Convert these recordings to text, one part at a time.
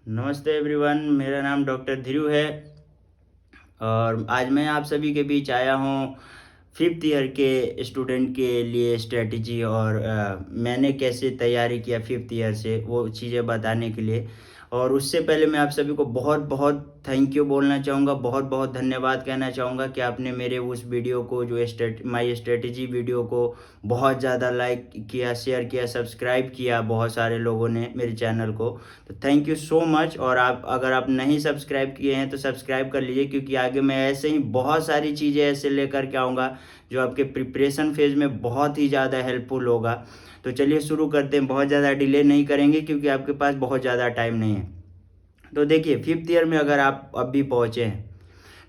नमस्ते एवरीवन, मेरा नाम डॉक्टर ध्रुव है और आज मैं आप सभी के बीच आया हूँ फिफ्थ ईयर के स्टूडेंट के लिए स्ट्रेटजी और मैंने कैसे तैयारी किया फिफ्थ ईयर से वो चीज़ें बताने के लिए। और उससे पहले मैं आप सभी को बहुत बहुत थैंक यू बोलना चाहूँगा, बहुत बहुत धन्यवाद कहना चाहूँगा कि आपने मेरे उस वीडियो को जो माई स्ट्रेटजी वीडियो को बहुत ज़्यादा लाइक किया, शेयर किया, सब्सक्राइब किया बहुत सारे लोगों ने मेरे चैनल को। तो थैंक यू सो मच। और आप अगर आप नहीं सब्सक्राइब किए हैं तो सब्सक्राइब कर लीजिए, क्योंकि आगे मैं ऐसे ही बहुत सारी चीज़ें ऐसे लेकर के आऊँगा जो आपके प्रिपरेशन फेज़ में बहुत ही ज़्यादा हेल्पफुल होगा। तो चलिए शुरू करते हैं, बहुत ज़्यादा डिले नहीं करेंगे क्योंकि आपके पास बहुत ज़्यादा टाइम नहीं है। तो देखिए, फिफ्थ ईयर में अगर आप अभी पहुँचे हैं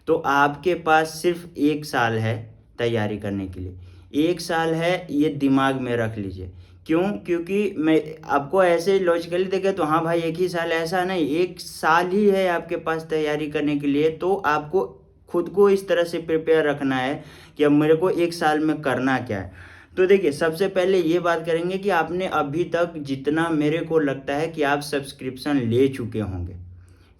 तो आपके पास सिर्फ 1 साल है तैयारी करने के लिए। 1 साल है, ये दिमाग में रख लीजिए। क्यों? क्योंकि मैं आपको ऐसे लॉजिकली देखे तो हाँ भाई 1 ही साल, ऐसा नहीं, 1 साल ही है आपके पास तैयारी करने के लिए। तो आपको खुद को इस तरह से प्रिपेयर रखना है कि अब मेरे को 1 साल में करना क्या है। तो देखिए, सबसे पहले ये बात करेंगे कि आपने अभी तक जितना मेरे को लगता है कि आप सब्सक्रिप्शन ले चुके होंगे,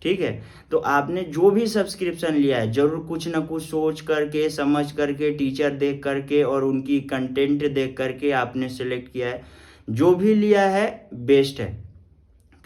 ठीक है? तो आपने जो भी सब्सक्रिप्शन लिया है ज़रूर कुछ ना कुछ सोच करके, समझ करके, टीचर देख करके और उनकी कंटेंट देख करके आपने सेलेक्ट किया है। जो भी लिया है बेस्ट है,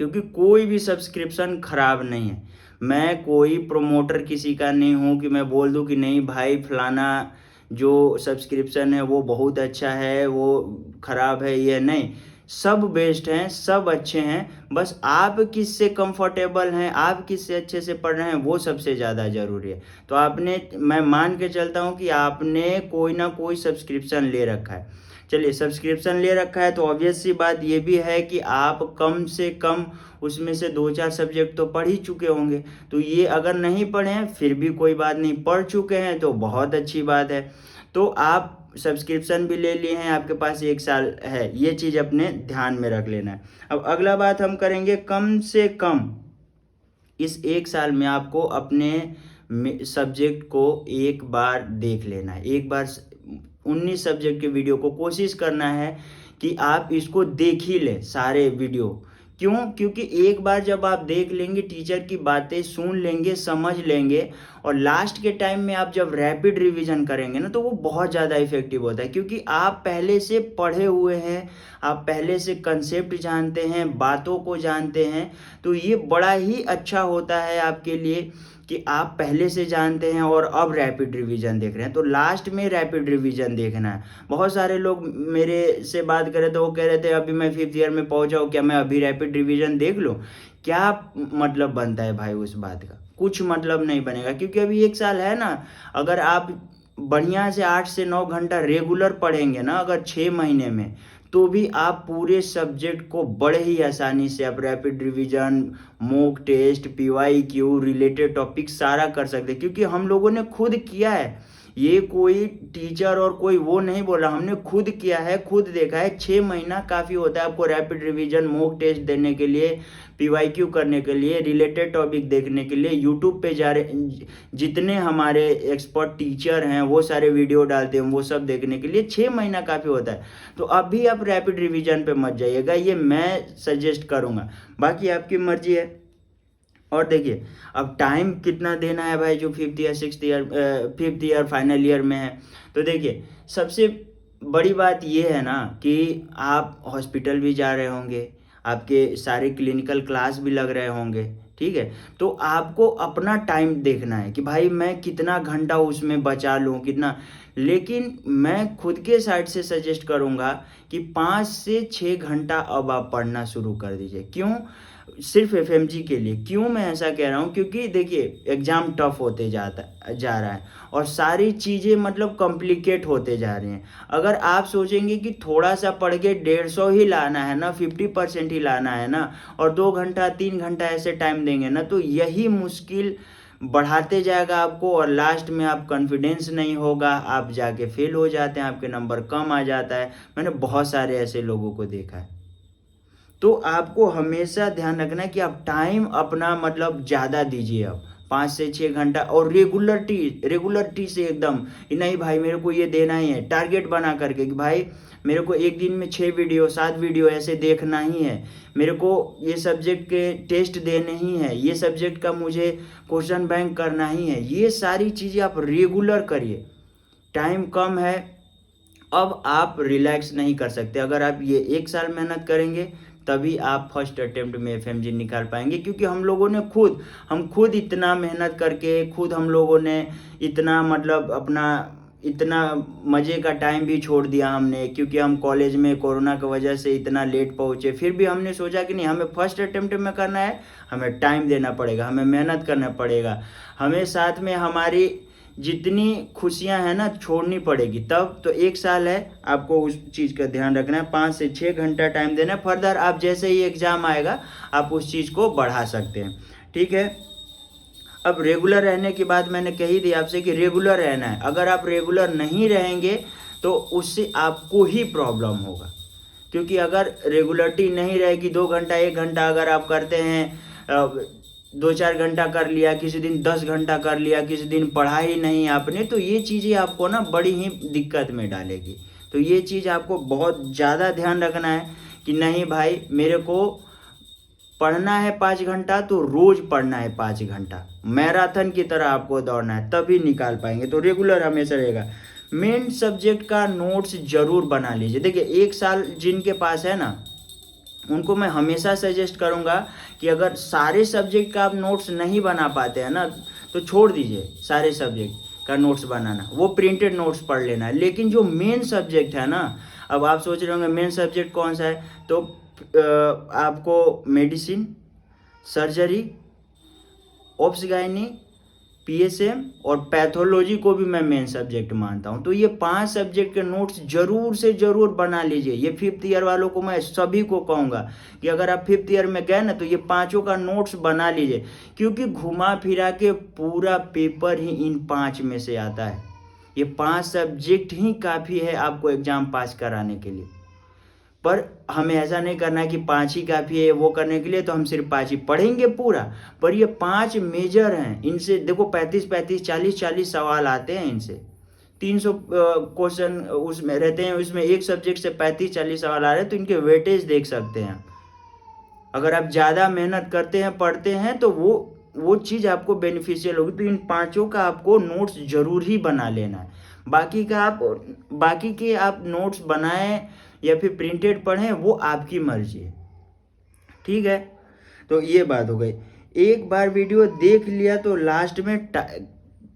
क्योंकि कोई भी सब्सक्रिप्शन ख़राब नहीं है। मैं कोई प्रोमोटर किसी का नहीं हूँ कि मैं बोल दूँ कि नहीं भाई फलाना जो सब्सक्रिप्शन है वो बहुत अच्छा है, वो ख़राब है, ये नहीं। सब बेस्ट हैं, सब अच्छे हैं, बस आप किससे कंफर्टेबल हैं, आप किससे अच्छे से पढ़ रहे हैं, वो सबसे ज़्यादा ज़रूरी है। तो मैं मान के चलता हूँ कि आपने कोई ना कोई सब्सक्रिप्शन ले रखा है। चलिए, सब्सक्रिप्शन ले रखा है तो ऑब्वियस सी बात ये भी है कि आप कम से कम उसमें से 2-4 सब्जेक्ट तो पढ़ ही चुके होंगे। तो ये अगर नहीं पढ़े हैं फिर भी कोई बात नहीं, पढ़ चुके हैं तो बहुत अच्छी बात है। तो आप सब्सक्रिप्शन भी ले लिए हैं, आपके पास 1 साल है, ये चीज़ अपने ध्यान में रख लेना है। अब अगला बात हम करेंगे, कम से कम इस 1 साल में आपको अपने सब्जेक्ट को एक बार देख लेना है। एक बार 19 सब्जेक्ट के वीडियो को कोशिश करना है कि आप इसको देख ही लें सारे वीडियो। क्यों? क्योंकि एक बार जब आप देख लेंगे, टीचर की बातें सुन लेंगे, समझ लेंगे, और लास्ट के टाइम में आप जब रैपिड रिवीजन करेंगे ना तो वो बहुत ज़्यादा इफेक्टिव होता है, क्योंकि आप पहले से पढ़े हुए हैं, आप पहले से कंसेप्ट जानते हैं, बातों को जानते हैं। तो ये बड़ा ही अच्छा होता है आपके लिए कि आप पहले से जानते हैं और अब रैपिड रिवीजन देख रहे हैं। तो लास्ट में रैपिड रिवीजन देखना है। बहुत सारे लोग मेरे से बात कर रहे थे, वो कह रहे थे अभी मैं फिफ्थ ईयर में पहुंचा हूँ, क्या मैं अभी रैपिड रिवीजन देख लूँ? क्या मतलब बनता है भाई उस बात का? कुछ मतलब नहीं बनेगा, क्योंकि अभी 1 साल है ना। अगर आप बढ़िया से 8 से 9 घंटा रेगुलर पढ़ेंगे ना, अगर 6 महीने में, तो भी आप पूरे सब्जेक्ट को बड़े ही आसानी से आप rapid revision, mock test, PYQ, related topic सारा कर सकते हैं, क्योंकि हम लोगों ने खुद किया है। ये कोई टीचर और कोई वो नहीं बोला, हमने खुद किया है, खुद देखा है। 6 महीना काफ़ी होता है आपको रैपिड रिवीजन, मॉक टेस्ट देने के लिए, पीवाईक्यू करने के लिए, रिलेटेड टॉपिक देखने के लिए। यूट्यूब पे जा रहे जितने हमारे एक्सपर्ट टीचर हैं वो सारे वीडियो डालते हैं, वो सब देखने के लिए 6 महीना काफ़ी होता है। तो अभी आप रैपिड रिवीजन पे मत जाइएगा, ये मैं सजेस्ट करूँगा, बाकी आपकी मर्जी है। और देखिए, अब टाइम कितना देना है भाई जो फिफ्थ ईयर फाइनल ईयर में है। तो देखिए, सबसे बड़ी बात ये है ना कि आप हॉस्पिटल भी जा रहे होंगे, आपके सारे क्लिनिकल क्लास भी लग रहे होंगे, ठीक है? तो आपको अपना टाइम देखना है कि भाई मैं कितना घंटा उसमें बचा लूँ, कितना। लेकिन मैं खुद के साइड से सजेस्ट करूँगा कि 5 से 6 घंटा अब आप पढ़ना शुरू कर दीजिए। क्यों? सिर्फ एफएमजी के लिए। क्यों मैं ऐसा कह रहा हूँ? क्योंकि देखिए, एग्ज़ाम टफ होते जा रहा है और सारी चीज़ें मतलब कॉम्प्लिकेट होते जा रही हैं। अगर आप सोचेंगे कि थोड़ा सा पढ़ के 150 ही लाना है ना, 50% ही लाना है ना, और 2 घंटा 3 घंटा ऐसे टाइम देंगे ना, तो यही मुश्किल बढ़ाते जाएगा आपको, और लास्ट में आप कॉन्फिडेंस नहीं होगा, आप जाके फेल हो जाते हैं, आपके नंबर कम आ जाता है। मैंने बहुत सारे ऐसे लोगों को देखा है। तो आपको हमेशा ध्यान रखना है कि आप टाइम अपना मतलब ज़्यादा दीजिए। अब 5 से 6 घंटा, और रेगुलरिटी से एकदम कि नहीं भाई मेरे को ये देना ही है, टारगेट बना करके कि भाई मेरे को एक दिन में 6 वीडियो 7 वीडियो ऐसे देखना ही है, मेरे को ये सब्जेक्ट के टेस्ट देने ही है, ये सब्जेक्ट का मुझे क्वेश्चन बैंक करना ही है। ये सारी चीज़ें आप रेगुलर करिए। टाइम कम है, अब आप रिलैक्स नहीं कर सकते। अगर आप ये 1 साल मेहनत करेंगे तभी आप फर्स्ट अटेम्प्ट में एफएमजी निकाल पाएंगे, क्योंकि हम खुद इतना मेहनत करके, खुद हम लोगों ने इतना मतलब अपना इतना मज़े का टाइम भी छोड़ दिया हमने, क्योंकि हम कॉलेज में कोरोना की वजह से इतना लेट पहुँचे। फिर भी हमने सोचा कि नहीं, हमें फर्स्ट अटेम्प्ट में करना है, हमें टाइम देना पड़ेगा, हमें मेहनत करना पड़ेगा, हमें साथ में हमारी जितनी खुशियां हैं ना छोड़नी पड़ेगी। तब तो 1 साल है, आपको उस चीज़ का ध्यान रखना है। 5 से 6 घंटा टाइम देना है। फर्दर आप जैसे ही एग्ज़ाम आएगा आप उस चीज़ को बढ़ा सकते हैं, ठीक है। अब रेगुलर रहने की बात मैंने कही थी आपसे कि रेगुलर रहना है। अगर आप रेगुलर नहीं रहेंगे तो उससे आपको ही प्रॉब्लम होगा, क्योंकि अगर रेगुलरिटी नहीं रहेगी, 2 घंटा 1 घंटा अगर आप करते हैं, 2-4 घंटा कर लिया, किसी दिन 10 घंटा कर लिया, किसी दिन पढ़ा ही नहीं आपने, तो ये चीज़ें आपको ना बड़ी ही दिक्कत में डालेगी। तो ये चीज़ आपको बहुत ज़्यादा ध्यान रखना है कि नहीं भाई मेरे को पढ़ना है 5 घंटा तो रोज़ पढ़ना है 5 घंटा, मैराथन की तरह आपको दौड़ना है, तभी निकाल पाएंगे। तो रेगुलर हमेशा रहेगा। मेन सब्जेक्ट का नोट्स ज़रूर बना लीजिए। देखिए 1 साल जिनके पास है ना, उनको मैं हमेशा सजेस्ट करूंगा कि अगर सारे सब्जेक्ट का आप नोट्स नहीं बना पाते हैं ना, तो छोड़ दीजिए सारे सब्जेक्ट का नोट्स बनाना, वो प्रिंटेड नोट्स पढ़ लेना है। लेकिन जो मेन सब्जेक्ट है ना, अब आप सोच रहे होंगे मेन सब्जेक्ट कौन सा है, तो आपको medicine, surgery, obs gyne, PSM और पैथोलॉजी को भी मैं मेन सब्जेक्ट मानता हूं। तो ये 5 सब्जेक्ट के नोट्स जरूर से जरूर बना लीजिए। ये 5th ईयर वालों को मैं सभी को कहूंगा कि अगर आप 5th ईयर में गए ना, तो ये 5 का नोट्स बना लीजिए, क्योंकि घुमा फिरा के पूरा पेपर ही इन 5 में से आता है। ये 5 सब्जेक्ट ही काफ़ी है आपको एग्जाम पास कराने के लिए। पर हमें ऐसा नहीं करना है कि 5 ही काफ़ी है वो करने के लिए, तो हम सिर्फ 5 ही पढ़ेंगे पूरा। पर ये 5 मेजर हैं, इनसे देखो 35-35, 40-40 सवाल आते हैं इनसे। 300 क्वेश्चन उसमें रहते हैं, उसमें एक सब्जेक्ट से 35-40 सवाल आ रहे हैं, तो इनके वेटेज देख सकते हैं। अगर आप ज़्यादा मेहनत करते हैं, पढ़ते हैं, तो वो चीज़ आपको बेनिफिशियल होगी। तो इन 5 का आपको नोट्स जरूर ही बना लेना है। बाकी के आप नोट्स बनाएं या फिर प्रिंटेड पढ़ें, वो आपकी मर्जी है, ठीक है। तो ये बात हो गई। एक बार वीडियो देख लिया तो लास्ट में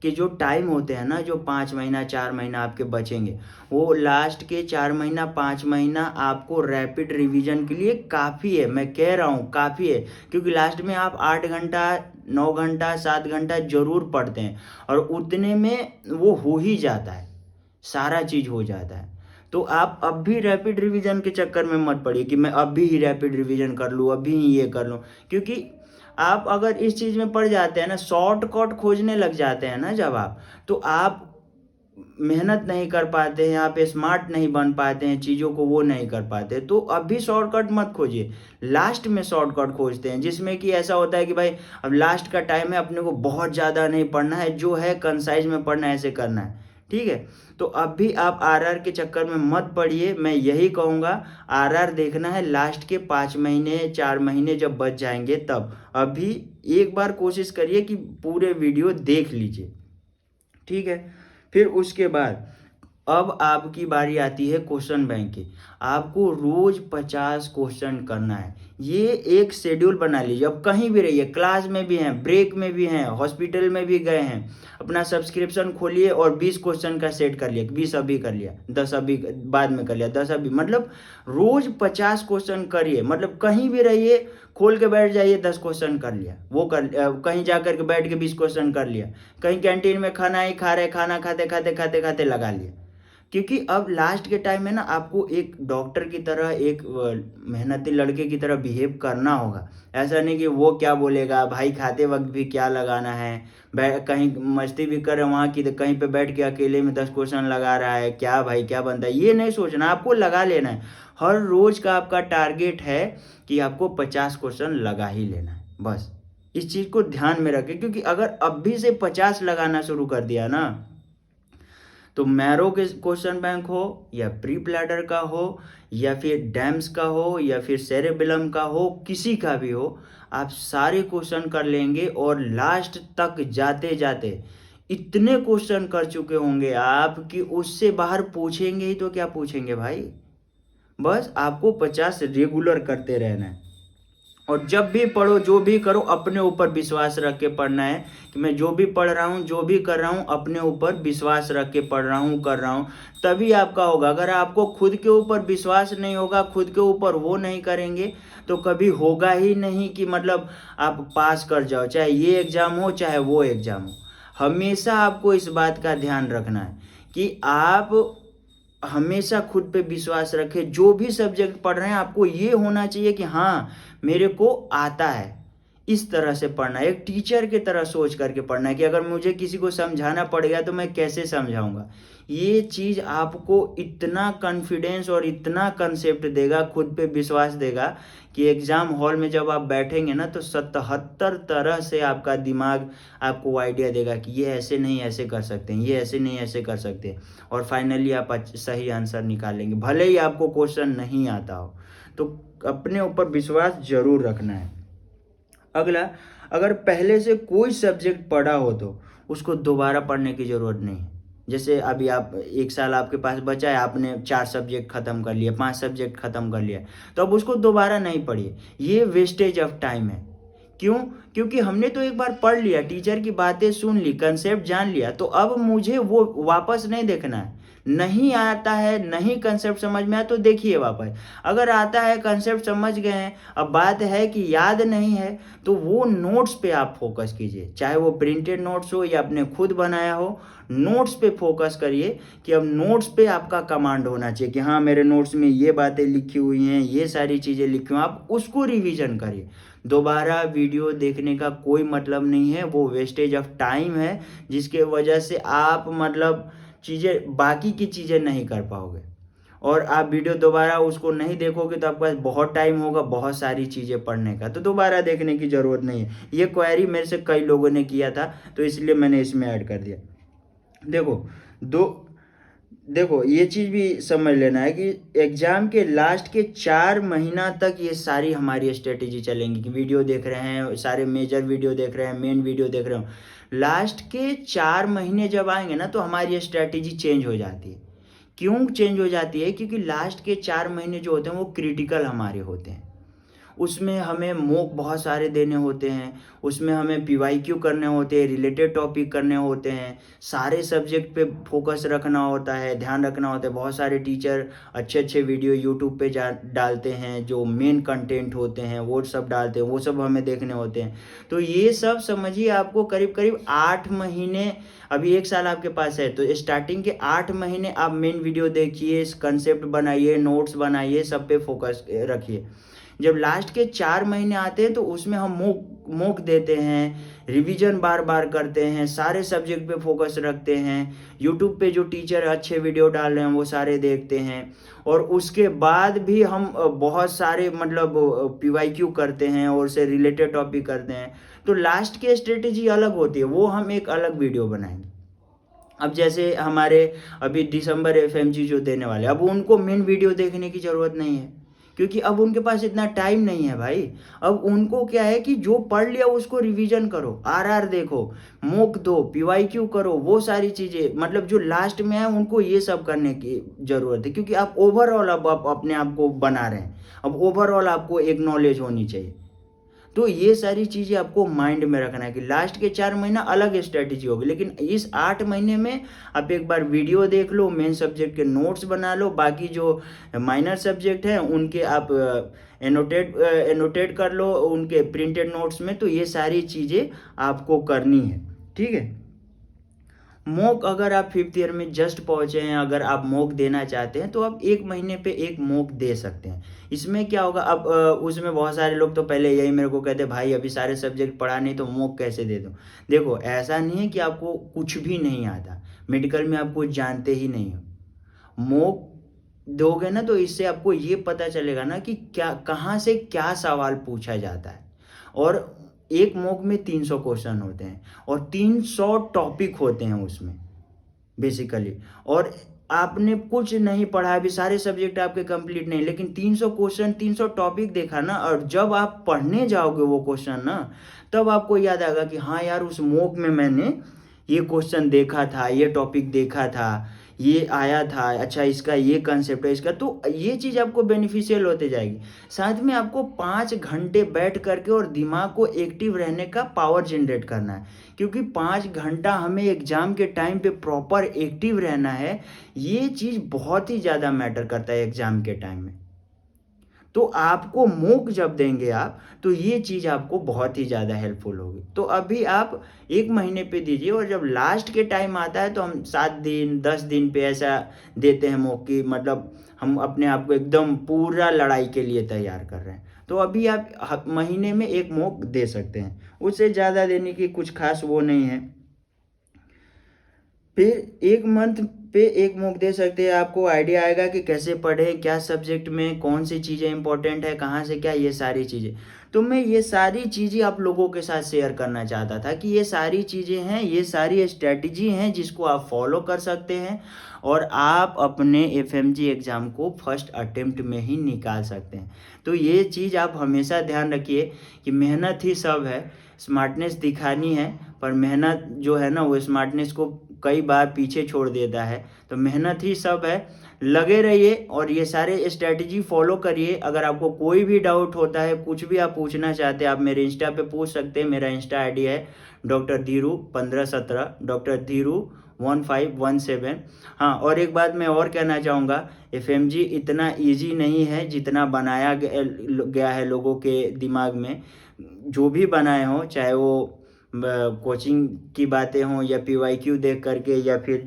के जो टाइम होते हैं ना, जो 5 महीना 4 महीना आपके बचेंगे, वो लास्ट के 4 महीना 5 महीना आपको रैपिड रिवीजन के लिए काफ़ी है। मैं कह रहा हूँ काफ़ी है, क्योंकि लास्ट में आप 8 घंटा 9 घंटा 7 घंटा जरूर पढ़ते हैं, और उतने में वो हो ही जाता है, सारा चीज़ हो जाता है। तो आप अब भी रैपिड रिवीजन के चक्कर में मत पड़िए कि मैं अभी ही रैपिड रिवीजन कर लूँ, अभी ही ये कर लूँ, क्योंकि आप अगर इस चीज़ में पड़ जाते हैं ना, शॉर्टकट खोजने लग जाते हैं ना जब आप, तो आप मेहनत नहीं कर पाते हैं, आप स्मार्ट नहीं बन पाते हैं, चीज़ों को वो नहीं कर पाते। तो अभी शॉर्टकट मत खोजिए, लास्ट में शॉर्टकट खोजते हैं, जिसमें कि ऐसा होता है कि भाई अब लास्ट का टाइम है, अपने को बहुत ज़्यादा नहीं पढ़ना है, जो है कंसाइज में पढ़ना है, ऐसे करना है, ठीक है। तो अब भी आप आरआर के चक्कर में मत पड़िए। मैं यही कहूँगा, आरआर देखना है लास्ट के 5 महीने 4 महीने जब बच जाएंगे तब। अभी एक बार कोशिश करिए कि पूरे वीडियो देख लीजिए, ठीक है। फिर उसके बाद अब आपकी बारी आती है क्वेश्चन बैंक की। आपको रोज 50 क्वेश्चन करना है। ये एक शेड्यूल बना लीजिए। अब कहीं भी रहिए, क्लास में भी हैं, ब्रेक में भी हैं, हॉस्पिटल में भी गए हैं, अपना सब्सक्रिप्शन खोलिए और 20 क्वेश्चन का सेट कर लिया। 20 अभी कर लिया, 10 अभी बाद में कर लिया, 10 अभी, मतलब रोज 50 क्वेश्चन करिए। मतलब कहीं भी रहिए, खोल के बैठ जाइए, 10 क्वेश्चन कर लिया, वो कर कहीं जा करके बैठ के 20 क्वेश्चन कर लिया, कहीं कैंटीन में खाना ही खा रहे, खाना खाते खाते खाते खाते लगा लिया। क्योंकि अब लास्ट के टाइम में ना आपको एक डॉक्टर की तरह, एक मेहनती लड़के की तरह बिहेव करना होगा। ऐसा नहीं कि वो क्या बोलेगा, भाई खाते वक्त भी क्या लगाना है, कहीं मस्ती भी कर रहे वहाँ की, तो कहीं पे बैठ के अकेले में 10 क्वेश्चन लगा रहा है, क्या भाई क्या बनता है, ये नहीं सोचना, आपको लगा लेना है। हर रोज का आपका टारगेट है कि आपको 50 क्वेश्चन लगा ही लेना है, बस। इस चीज़ को ध्यान में रखें, क्योंकि अगर अभी से 50 लगाना शुरू कर दिया ना, तो मैरो के क्वेश्चन बैंक हो या प्री प्लैटर का हो या फिर डैम्स का हो या फिर सेरेबेलम का हो, किसी का भी हो, आप सारे क्वेश्चन कर लेंगे और लास्ट तक जाते जाते इतने क्वेश्चन कर चुके होंगे आप कि उससे बाहर पूछेंगे ही तो क्या पूछेंगे भाई। बस आपको 50 रेगुलर करते रहना है। और जब भी पढ़ो, जो भी करो, अपने ऊपर विश्वास रख के पढ़ना है कि मैं जो भी पढ़ रहा हूँ, जो भी कर रहा हूँ, अपने ऊपर विश्वास रख के पढ़ रहा हूँ, कर रहा हूँ, तभी आपका होगा। अगर आपको खुद के ऊपर विश्वास नहीं होगा, खुद के ऊपर वो नहीं करेंगे, तो कभी होगा ही नहीं कि मतलब आप पास कर जाओ, चाहे ये एग्ज़ाम हो चाहे वो एग्ज़ाम हो। हमेशा आपको इस बात का ध्यान रखना है कि आप हमेशा खुद पे विश्वास रखें। जो भी सब्जेक्ट पढ़ रहे हैं, आपको ये होना चाहिए कि हाँ, मेरे को आता है। इस तरह से पढ़ना है, एक टीचर की तरह सोच करके पढ़ना है कि अगर मुझे किसी को समझाना पड़ेगा तो मैं कैसे समझाऊंगा। ये चीज़ आपको इतना कॉन्फिडेंस और इतना कंसेप्ट देगा, खुद पे विश्वास देगा कि एग्ज़ाम हॉल में जब आप बैठेंगे ना, तो 77 तरह से आपका दिमाग आपको आइडिया देगा कि ये ऐसे नहीं ऐसे कर सकते हैं, ये ऐसे नहीं ऐसे कर सकते हैं, और फाइनली आप सही आंसर निकालेंगे, भले ही आपको क्वेश्चन नहीं आता हो। तो अपने ऊपर विश्वास जरूर रखना है। अगला, अगर पहले से कोई सब्जेक्ट पढ़ा हो तो उसको दोबारा पढ़ने की ज़रूरत नहीं है। जैसे अभी आप 1 साल आपके पास बचा है, आपने 4 सब्जेक्ट ख़त्म कर लिया, 5 सब्जेक्ट ख़त्म कर लिया, तो अब उसको दोबारा नहीं पढ़िए। ये वेस्टेज ऑफ टाइम है। क्यों? क्योंकि हमने तो एक बार पढ़ लिया, टीचर की बातें सुन ली, कंसेप्ट जान लिया, तो अब मुझे वो वापस नहीं देखना है। नहीं आता है, नहीं कंसेप्ट समझ में आया तो देखिए वापस। अगर आता है, कंसेप्ट समझ गए हैं, अब बात है कि याद नहीं है, तो वो नोट्स पे आप फोकस कीजिए, चाहे वो प्रिंटेड नोट्स हो या आपने खुद बनाया हो। नोट्स पे फोकस करिए कि अब नोट्स पे आपका कमांड होना चाहिए कि हाँ, मेरे नोट्स में ये बातें लिखी हुई हैं, ये सारी चीज़ें लिखी हुई हैं, आप उसको रिवीजन करिए। दोबारा वीडियो देखने का कोई मतलब नहीं है, वो वेस्टेज ऑफ टाइम है, जिसके वजह से आप मतलब चीज़ें, बाकी की चीज़ें नहीं कर पाओगे। और आप वीडियो दोबारा उसको नहीं देखोगे तो आपके पास बहुत टाइम होगा बहुत सारी चीज़ें पढ़ने का, तो दोबारा देखने की ज़रूरत नहीं है। ये क्वेरी मेरे से कई लोगों ने किया था, तो इसलिए मैंने इसमें ऐड कर दिया। देखो दो देखो ये चीज़ भी समझ लेना है कि एग्ज़ाम के लास्ट के 4 महीना तक ये सारी हमारी स्ट्रेटेजी चलेंगी कि वीडियो देख रहे हैं, सारे मेजर वीडियो देख रहे हैं, मेन वीडियो देख रहे हो। लास्ट के 4 महीने जब आएंगे ना, तो हमारी स्ट्रेटेजी चेंज हो जाती है। क्यों चेंज हो जाती है? क्योंकि लास्ट के 4 महीने जो होते हैं वो क्रिटिकल हमारे होते हैं। उसमें हमें मॉक बहुत सारे देने होते हैं, उसमें हमें पीवाईक्यू करने होते हैं, रिलेटेड टॉपिक करने होते हैं, सारे सब्जेक्ट पे फोकस रखना होता है, ध्यान रखना होता है। बहुत सारे टीचर अच्छे अच्छे वीडियो यूट्यूब पे डालते हैं, जो मेन कंटेंट होते हैं वो सब डालते हैं, वो सब हमें देखने होते हैं। तो ये सब समझिए आपको करीब करीब 8 महीने, अभी 1 साल आपके पास है, तो स्टार्टिंग के 8 महीने आप मेन वीडियो देखिए, कंसेप्ट बनाइए, नोट्स बनाइए, सब पे फोकस रखिए। जब लास्ट के 4 महीने आते हैं तो उसमें हम मॉक देते हैं, रिवीजन बार बार करते हैं, सारे सब्जेक्ट पे फोकस रखते हैं, यूट्यूब पे जो टीचर अच्छे वीडियो डाल रहे हैं वो सारे देखते हैं, और उसके बाद भी हम बहुत सारे मतलब पीवाईक्यू करते हैं और उससे रिलेटेड टॉपिक करते हैं। तो लास्ट की स्ट्रेटेजी अलग होती है, वो हम एक अलग वीडियो बनाएंगे। अब जैसे हमारे अभी दिसंबर एफएमजी जो देने वाले, अब उनको मेन वीडियो देखने की ज़रूरत नहीं है, क्योंकि अब उनके पास इतना टाइम नहीं है भाई। अब उनको क्या है कि जो पढ़ लिया उसको रिवीजन करो, आरआर देखो, मॉक दो, पीवाईक्यू करो, वो सारी चीज़ें मतलब जो लास्ट में है उनको ये सब करने की ज़रूरत है, क्योंकि आप ओवरऑल अब आप अपने आप को बना रहे हैं। अब ओवरऑल आपको एक नॉलेज होनी चाहिए। तो ये सारी चीज़ें आपको माइंड में रखना है कि लास्ट के 4 महीना अलग स्ट्रेटेजी होगी, लेकिन इस 8 महीने में आप एक बार वीडियो देख लो, मेन सब्जेक्ट के नोट्स बना लो, बाकी जो माइनर सब्जेक्ट हैं उनके आप एनोटेट कर लो उनके प्रिंटेड नोट्स में। तो ये सारी चीज़ें आपको करनी है, ठीक है। मॉक अगर आप 5th ईयर में जस्ट पहुंचे हैं, अगर आप मॉक देना चाहते हैं तो आप 1 महीने पे एक मॉक दे सकते हैं। इसमें क्या होगा, अब उसमें बहुत सारे लोग तो पहले यही मेरे को कहते भाई अभी सारे सब्जेक्ट पढ़ा नहीं तो मॉक कैसे दे दूं। देखो ऐसा नहीं है कि आपको कुछ भी नहीं आता, मेडिकल में आप कुछ जानते ही नहीं हो। मॉक दोगे ना तो इससे आपको ये पता चलेगा ना कि क्या, कहाँ से क्या सवाल पूछा जाता है। और एक मॉक में 300 क्वेश्चन होते हैं और 300 टॉपिक होते हैं उसमें बेसिकली। और आपने कुछ नहीं पढ़ा, अभी सारे सब्जेक्ट आपके कंप्लीट नहीं, लेकिन 300 क्वेश्चन 300 टॉपिक देखा ना, और जब आप पढ़ने जाओगे वो क्वेश्चन ना, तब आपको याद आएगा कि हाँ यार उस मॉक में मैंने ये क्वेश्चन देखा था, ये टॉपिक देखा था, ये आया था, अच्छा इसका ये कंसेप्ट है इसका। तो ये चीज़ आपको बेनिफिशियल होते जाएगी। साथ में आपको 5 घंटे बैठ करके और दिमाग को एक्टिव रहने का पावर जनरेट करना है, क्योंकि 5 घंटा हमें एग्जाम के टाइम पे प्रॉपर एक्टिव रहना है। ये चीज़ बहुत ही ज़्यादा मैटर करता है एग्जाम के टाइम में। तो आपको मॉक जब देंगे आप, तो ये चीज़ आपको बहुत ही ज़्यादा हेल्पफुल होगी। तो अभी आप 1 महीने पे दीजिए, और जब लास्ट के टाइम आता है तो हम 7 दिन 10 दिन पे ऐसा देते हैं मॉक की, मतलब हम अपने आप को एकदम पूरा लड़ाई के लिए तैयार कर रहे हैं। तो अभी आप महीने में 1 मॉक दे सकते हैं, उससे ज़्यादा देने की कुछ खास वो नहीं है। फिर 1 मंथ पे 1 मॉक दे सकते हैं, आपको आइडिया आएगा कि कैसे पढ़ें, क्या सब्जेक्ट में कौन सी चीज़ें इंपॉर्टेंट है, कहाँ से क्या, ये सारी चीज़ें। तो मैं ये सारी चीज़ें आप लोगों के साथ शेयर करना चाहता था कि ये सारी चीज़ें हैं, ये सारी स्ट्रैटेजी हैं जिसको आप फॉलो कर सकते हैं, और आप अपने एफएमजी एग्ज़ाम को फर्स्ट अटेम्प्ट में ही निकाल सकते हैं। तो ये चीज़ आप हमेशा ध्यान रखिए कि मेहनत ही सब है, स्मार्टनेस दिखानी है, पर मेहनत जो है ना वो स्मार्टनेस को कई बार पीछे छोड़ देता है। तो मेहनत ही सब है, लगे रहिए और ये सारे स्ट्रैटेजी फॉलो करिए। अगर आपको कोई भी डाउट होता है, कुछ भी आप पूछना चाहते हैं, आप मेरे इंस्टा पे पूछ सकते हैं। मेरा इंस्टा आईडी है डॉक्टर धीरू 1517, डॉक्टर धीरू 1517। हाँ, और एक बात मैं और कहना चाहूँगा, एफएमजी इतना ईजी नहीं है जितना बनाया गया है लोगों के दिमाग में। जो भी बनाए हों, चाहे वो कोचिंग की बातें हों या पीवाईक्यू देख करके, या फिर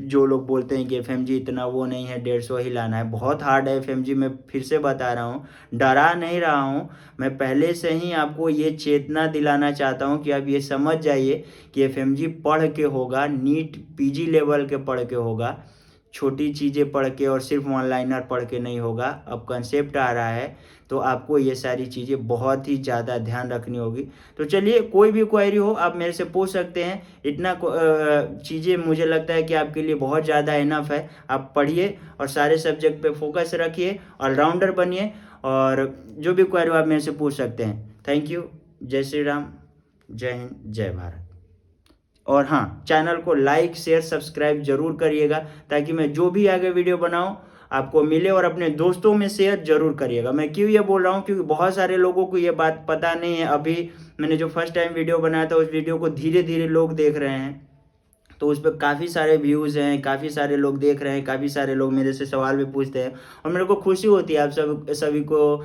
जो लोग बोलते हैं कि एफएमजी इतना वो नहीं है, 150 ही लाना है, बहुत हार्ड है एफएमजी। मैं फिर से बता रहा हूँ, डरा नहीं रहा हूँ, मैं पहले से ही आपको ये चेतना दिलाना चाहता हूँ कि आप ये समझ जाइए कि एफएमजी पढ़ के होगा, नीट पीजी लेवल के पढ़ के होगा, छोटी चीज़ें पढ़ के और सिर्फ वन लाइनर पढ़ के नहीं होगा। अब कंसेप्ट आ रहा है, तो आपको ये सारी चीज़ें बहुत ही ज़्यादा ध्यान रखनी होगी। तो चलिए, कोई भी क्वेरी हो आप मेरे से पूछ सकते हैं। इतना चीज़ें मुझे लगता है कि आपके लिए बहुत ज़्यादा इनफ है। आप पढ़िए और सारे सब्जेक्ट पे फोकस रखिए, ऑलराउंडर बनिए, और जो भी क्वेरी हो आप मेरे से पूछ सकते हैं। Thank you. जय श्री राम, जय हिंद, जय भारत। और हाँ, चैनल को लाइक शेयर सब्सक्राइब जरूर करिएगा, ताकि मैं जो भी आगे वीडियो बनाऊं आपको मिले, और अपने दोस्तों में शेयर जरूर करिएगा। मैं क्यों ये बोल रहा हूँ, क्योंकि बहुत सारे लोगों को ये बात पता नहीं है। अभी मैंने जो फर्स्ट टाइम वीडियो बनाया था, उस वीडियो को धीरे धीरे लोग देख रहे हैं, तो उस पर काफ़ी सारे व्यूज़ हैं, काफ़ी सारे लोग देख रहे हैं, काफ़ी सारे लोग मेरे से सवाल भी पूछते हैं, और मेरे को खुशी होती है आप सभी को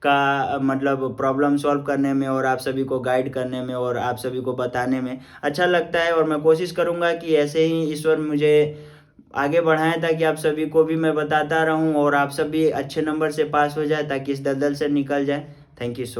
का मतलब प्रॉब्लम सॉल्व करने में, और आप सभी को गाइड करने में, और आप सभी को बताने में अच्छा लगता है। और मैं कोशिश करूँगा कि ऐसे ही ईश्वर मुझे आगे बढ़ाएं, ताकि आप सभी को भी मैं बताता रहूं, और आप सभी अच्छे नंबर से पास हो जाए, ताकि इस दलदल से निकल जाए। Thank you so much.